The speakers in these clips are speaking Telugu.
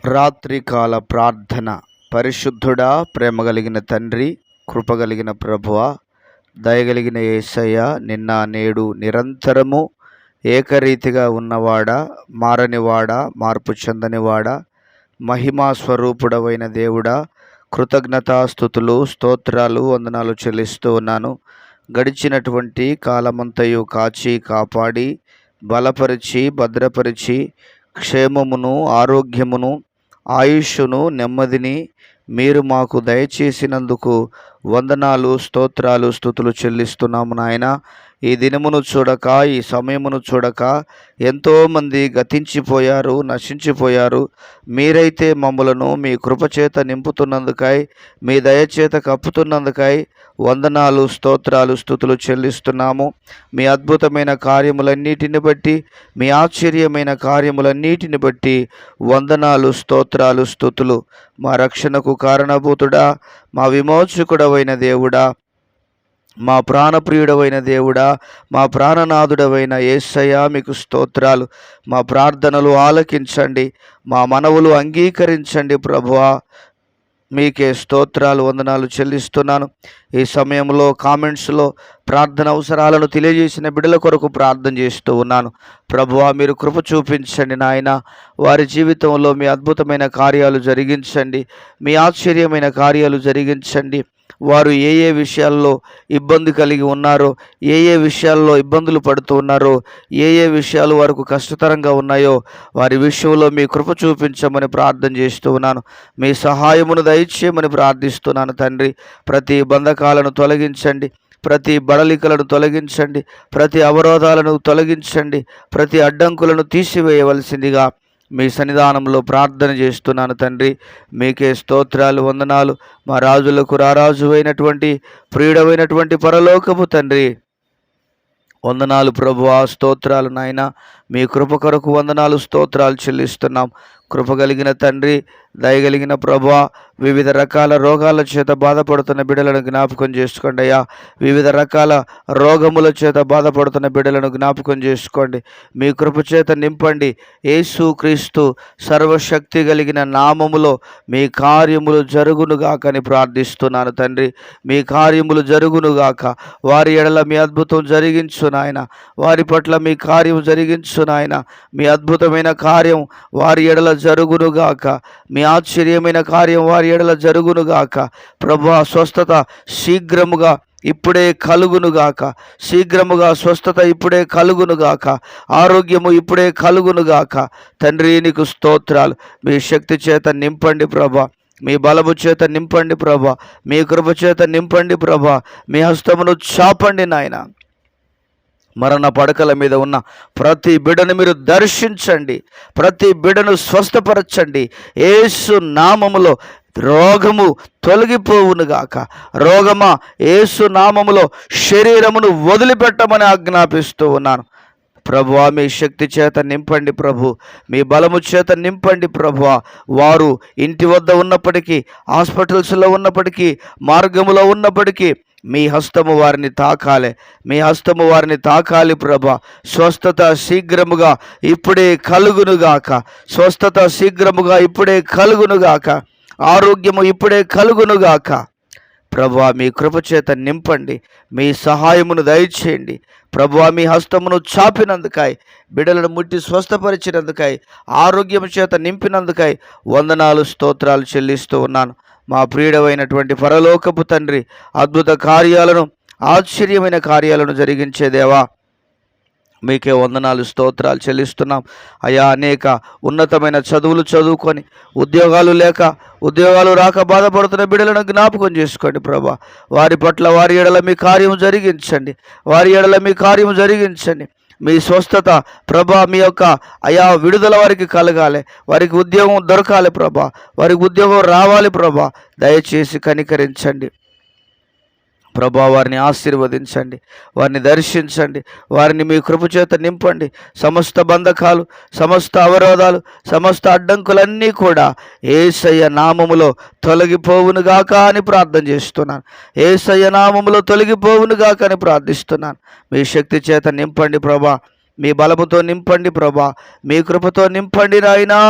రాత్రికాల ప్రార్థన. పరిశుద్ధుడా, ప్రేమ కలిగిన తండ్రి, కృపగలిగిన ప్రభువా, దయగలిగిన యేసయ్య, నిన్న నేడు నిరంతరము ఏకరీతిగా ఉన్నవాడా, మారనివాడా, మార్పు చెందనివాడా, మహిమా స్వరూపుడవైన దేవుడా, కృతజ్ఞతాస్తుతులు, స్తోత్రాలు, వందనాలు చెల్లిస్తూ ఉన్నాను. గడిచినటువంటి కాలమంతయు కాచి కాపాడి బలపరిచి భద్రపరిచి క్షేమమును, ఆరోగ్యమును, ఆయుష్ను, నెమ్మదిని మీరు మాకు దయచేసినందుకు వందనాలు, స్తోత్రాలు, స్తుతులు చెల్లిస్తున్నాము నాయన. ఈ దినమును చూడక, ఈ సమయమును చూడక ఎంతోమంది గతించిపోయారు, నశించిపోయారు. మీరైతే మమ్మలను మీ కృపచేత నింపుతున్నందుకై, మీ దయచేత కప్పుతున్నందుకై వందనాలు, స్తోత్రాలు, స్తుతులు చెల్లిస్తున్నాము. మీ అద్భుతమైన కార్యములన్నిటిని బట్టి, మీ ఆశ్చర్యమైన కార్యములన్నిటిని బట్టి వందనాలు, స్తోత్రాలు, స్తుతులు. మా రక్షణకు కారణభూతుడా, మా విమోచకుడవైన దేవుడా, మా ప్రాణప్రియుడవైన దేవుడా, మా ప్రాణనాథుడవైన యేసయ్య, మీకు స్తోత్రాలు. మా ప్రార్థనలు ఆలకించండి, మా మనవులు అంగీకరించండి ప్రభువా. మీకే స్తోత్రాలు, వందనాలు చెల్లిస్తున్నాను. ఈ సమయంలో కామెంట్స్లో ప్రార్థన అవసరాలను తెలియజేసిన బిడ్డల కొరకు ప్రార్థన చేస్తూ ఉన్నాను. ప్రభువా, మీరు కృప చూపించండి నాయన. వారి జీవితంలో మీ అద్భుతమైన కార్యాలు జరిగించండి, మీ ఆశ్చర్యమైన కార్యాలు జరిగించండి. వారు ఏ ఏ విషయాల్లో ఇబ్బంది కలిగి ఉన్నారో, ఏ ఏ విషయాల్లో ఇబ్బందులు పడుతూ ఉన్నారో, ఏ ఏ విషయాలు వారికి కష్టతరంగా ఉన్నాయో వారి విషయంలో మీ కృప చూపించమని ప్రార్థన చేస్తూ ఉన్నాను. మీ సహాయమును దయచేయమని ప్రార్థిస్తున్నాను తండ్రి. ప్రతి బంధకాలను తొలగించండి, ప్రతి బడలికలను తొలగించండి, ప్రతి అవరోధాలను తొలగించండి, ప్రతి అడ్డంకులను తీసివేయవలసిందిగా మీ సన్నిధానంలో ప్రార్థన చేస్తున్నాను తండ్రి. మీకే స్తోత్రాలు, వందనాలు. మా రాజులకు రారాజు అయినటువంటి ప్రియుడమైనటువంటి పరలోకపు తండ్రి, వందనాలు ప్రభువా, స్తోత్రాలు నాయన. మీ కృప కొరకు వందనాలు, స్తోత్రాలు చెల్లిస్తున్నాం. కృప కలిగిన తండ్రి, దయగలిగిన ప్రభువా, వివిధ రకాల రోగాల చేత బాధపడుతున్న బిడ్డలను జ్ఞాపకం చేసుకోండి అయ్యా. వివిధ రకాల రోగముల చేత బాధపడుతున్న బిడ్డలను జ్ఞాపకం చేసుకోండి. మీ కృప చేత నింపండి. యేసు క్రీస్తు సర్వశక్తి కలిగిన నామములో మీ కార్యములు జరుగునుగాకని ప్రార్థిస్తున్నాను తండ్రి. మీ కార్యములు జరుగునుగాక. వారి ఎడల మీ అద్భుతం జరిగించు నాయన. వారి పట్ల మీ కార్యం జరిగించు నాయన. మీ అద్భుతమైన కార్యం వారి ఎడల జరుగునుగాక. మీ ఆశ్చర్యమైన కార్యం వారి ఎడల జరుగునుగాక. ప్రభువా, స్వస్థత శీఘ్రముగా ఇప్పుడే కలుగునుగాక. శీఘ్రముగా స్వస్థత ఇప్పుడే కలుగునుగాక. ఆరోగ్యము ఇప్పుడే కలుగునుగాక. తండ్రి, నీకు స్తోత్రాలు. మీ శక్తి చేత నింపండి ప్రభా. మీ బలము చేత నింపండి ప్రభా. మీ కృప చేత నింపండి ప్రభా. మీ హస్తమును చాపండి నాయన. మరణ పడకల మీద ఉన్న ప్రతి బిడ్డను మీరు దర్శించండి, ప్రతి బిడ్డను స్వస్థపరచండి. యేసు నామములో రోగము తొలగిపోవునుగాక. రోగమా, యేసు నామములో శరీరమును వదిలిపెట్టమని ఆజ్ఞాపిస్తూ ఉన్నాను. ప్రభువా, మీ శక్తి చేత నింపండి ప్రభు. మీ బలము చేత నింపండి ప్రభువా. వారు ఇంటి వద్ద ఉన్నప్పటికీ, హాస్పిటల్స్లో ఉన్నప్పటికీ, మార్గములో ఉన్నప్పటికీ మీ హస్తము వారిని తాకాలి. మీ హస్తము వారిని తాకాలి ప్రభా. స్వస్థత శీఘ్రముగా ఇప్పుడే కలుగునుగాక. స్వస్థత శీఘ్రముగా ఇప్పుడే కలుగునుగాక. ఆరోగ్యము ఇప్పుడే కలుగునుగాక. ప్రభువా, మీ కృపచేత నింపండి. మీ సహాయమును దయచేయండి ప్రభువా. మీ హస్తమును చాపినందుకై, బిడ్డలను ముట్టి స్వస్థపరిచినందుకై, ఆరోగ్యము చేత నింపినందుకై వందనాలు, స్తోత్రాలు చెల్లిస్తూ ఉన్నాను. మా ప్రియుడమైనటువంటి పరలోకపు తండ్రి, అద్భుత కార్యాలను, ఆశ్చర్యమైన కార్యాలను జరిగించే దేవా, మీకే వందనాలు, స్తోత్రాలు చెల్లిస్తున్నాం అయా. అనేక ఉన్నతమైన చదువులు చదువుకొని ఉద్యోగాలు లేక, ఉద్యోగాలు రాక బాధపడుతున్న బిడ్డలను జ్ఞాపకం చేసుకోండి ప్రభా. వారి పట్ల, వారి ఎడల మీ కార్యము జరిగించండి. వారి ఎడల మీ కార్యము జరిగించండి. మీ స్వస్థత ప్రభా, మీ యొక్క అయా విడుదల వారికి కలగాలి. వారికి ఉద్యోగం దొరకాలి ప్రభా. వారికి ఉద్యోగం రావాలి ప్రభా. దయచేసి కనికరించండి ప్రభా. వారిని ఆశీర్వదించండి, వారిని దర్శించండి, వారిని మీ కృపచేత నింపండి. సమస్త బంధకాలు, సమస్త అవరోధాలు, సమస్త అడ్డంకులన్నీ కూడా యేసయ్య నామములో తొలగిపోవునుగాక అని ప్రార్థన చేస్తున్నాను. యేసయ్య నామములో తొలగిపోవునుగాక అని ప్రార్థిస్తున్నాను. మీ శక్తి చేత నింపండి ప్రభా. మీ బలముతో నింపండి ప్రభా. మీ కృపతో నింపండి నాయనా.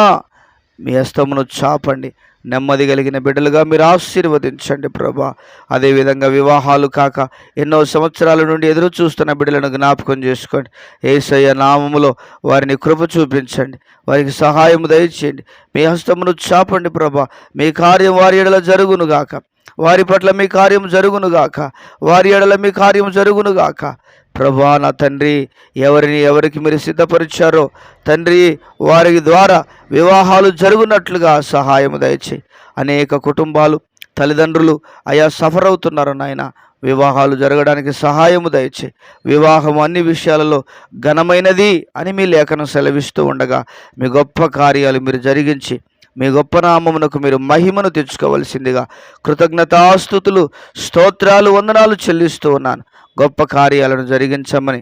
మీ హస్తమును చాపండి. నెమ్మది కలిగిన బిడ్డలుగా మీరు ఆశీర్వదించండి ప్రభా. అదేవిధంగా వివాహాలు కాక ఎన్నో సంవత్సరాల నుండి ఎదురు చూస్తున్న బిడ్డలను జ్ఞాపకం చేసుకోండి. యేసయ్య నామములో వారిని కృప చూపించండి, వారికి సహాయం దయచేయండి. మీ హస్తమును చాపండి ప్రభా. మీ కార్యం వారి ఎడల జరుగునుగాక, వారి పట్ల మీ కార్యం జరుగునుగాక, వారి ఎడల మీ కార్యం జరుగునుగాక. ప్రభా నా తండ్రి, ఎవరికి మీరు సిద్ధపరిచారో తండ్రి, వారి ద్వారా వివాహాలు జరుగునట్లుగా సహాయము దయచేయి. అనేక కుటుంబాలు, తల్లిదండ్రులు సఫర్ అవుతున్నారు నాయన. వివాహాలు జరగడానికి సహాయము దయచేయి. వివాహం అన్ని విషయాలలో ఘనమైనది అని మీ లేఖనం సెలవిస్తూ ఉండగా మీ గొప్ప కార్యాలు మీరు జరిగించి మీ గొప్ప నామమునకు మీరు మహిమను తెచ్చుకోవలసిందిగా కృతజ్ఞతాస్తుతులు, స్తోత్రాలు, వందనాలు చెల్లిస్తూ ఉన్నాను. గొప్ప కార్యాలను జరిగించమని,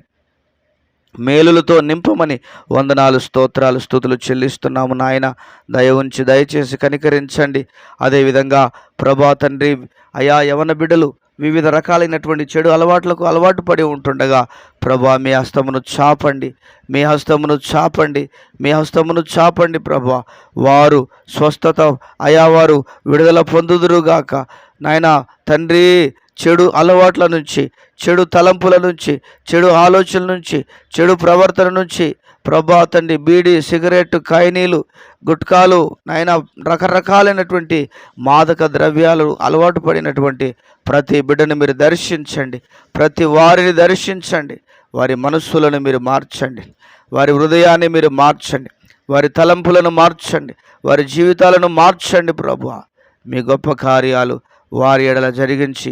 మేలులతో నింపమని వందనాలు, స్తోత్రాలు, స్తుతులు చెల్లిస్తున్నాము నాయన. దయ ఉంచి దయచేసి కనికరించండి. అదేవిధంగా ప్రభా తండ్రి, యవన బిడ్డలు వివిధ రకాలైనటువంటి చెడు అలవాట్లకు అలవాటు పడి ఉంటుండగా ప్రభా మీ హస్తమును చాపండి, మీ హస్తమును చాపండి, మీ హస్తమును చాపండి ప్రభా. వారు స్వస్థత వారు విడుదల పొందుదురుగాక నాయన తండ్రి. చెడు అలవాట్ల నుంచి, చెడు తలంపుల నుంచి, చెడు ఆలోచనల నుంచి, చెడు ప్రవర్తన నుంచి ప్రభా తండ్రి, బీడి, సిగరెట్, ఖైనీలు, గుట్కాలు నాయన రకరకాలైనటువంటి మాదక ద్రవ్యాలు అలవాటు పడినటువంటి ప్రతి బిడ్డను మీరు దర్శించండి, ప్రతి వారిని దర్శించండి. వారి మనస్సులను మీరు మార్చండి, వారి హృదయాన్ని మీరు మార్చండి, వారి తలంపులను మార్చండి, వారి జీవితాలను మార్చండి ప్రభువా. మీ గొప్ప కార్యాలు వారి ఎడల జరిగించి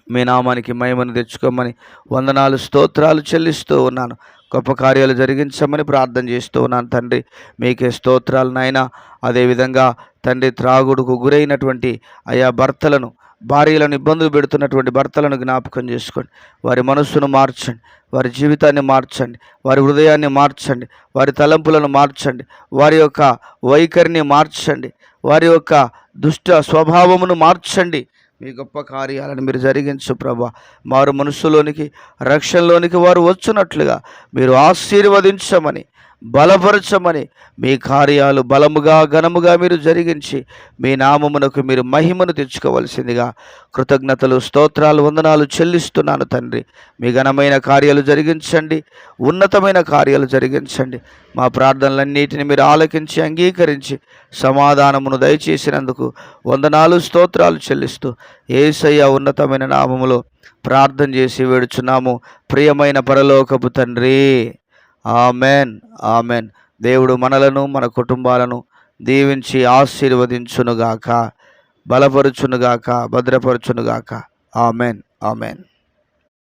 మీ నామానికి మహిమను తెచ్చుకోమని వందనాలు, స్తోత్రాలు చెల్లిస్తూ ఉన్నాను. గొప్ప కార్యాలు జరిగించమని ప్రార్థన చేస్తూ ఉన్నాను తండ్రి. మీకే స్తోత్రాలు నాయన. అదేవిధంగా తండ్రి, త్రాగుడుకు గురైనటువంటి భర్తలను, భార్యలను ఇబ్బందులు పెడుతున్నటువంటి భర్తలను జ్ఞాపకం చేసుకోండి. వారి మనస్సును మార్చండి, వారి జీవితాన్ని మార్చండి, వారి హృదయాన్ని మార్చండి, వారి తలంపులను మార్చండి, వారి యొక్క వైఖరిని మార్చండి, వారి యొక్క దుష్ట స్వభావమును మార్చండి. మీ గొప్ప కార్యాలను మీరు జరిగించు ప్రభా. మారు మనస్సులోనికి, రక్షణలోనికి వారు వచ్చునట్లుగా మీరు ఆశీర్వదించమని, బలపరచమని, మీ కార్యాలు బలముగా ఘనముగా మీరు జరిగించి మీ నామమునకు మీరు మహిమను తెచ్చుకోవలసిందిగా కృతజ్ఞతలు, స్తోత్రాలు, వందనాలు చెల్లిస్తున్నాను తండ్రి. మీ ఘనమైన కార్యాలు జరిగించండి, ఉన్నతమైన కార్యాలు జరిగించండి. మా ప్రార్థనలన్నిటిని మీరు ఆలకించి అంగీకరించి సమాధానమును దయచేసినందుకు వందనాలు, స్తోత్రాలు చెల్లిస్తూ యేసయ్య ఉన్నతమైన నామములో ప్రార్థన చేసి వేడుచున్నాము ప్రియమైన పరలోకపు తండ్రి. Amen, amen. దేవుడు మనలను, మన కుటుంబాలను దీవించి ఆశీర్వదించునుగాక, బలపరుచునుగాక, భద్రపరచునుగాక. Amen, amen.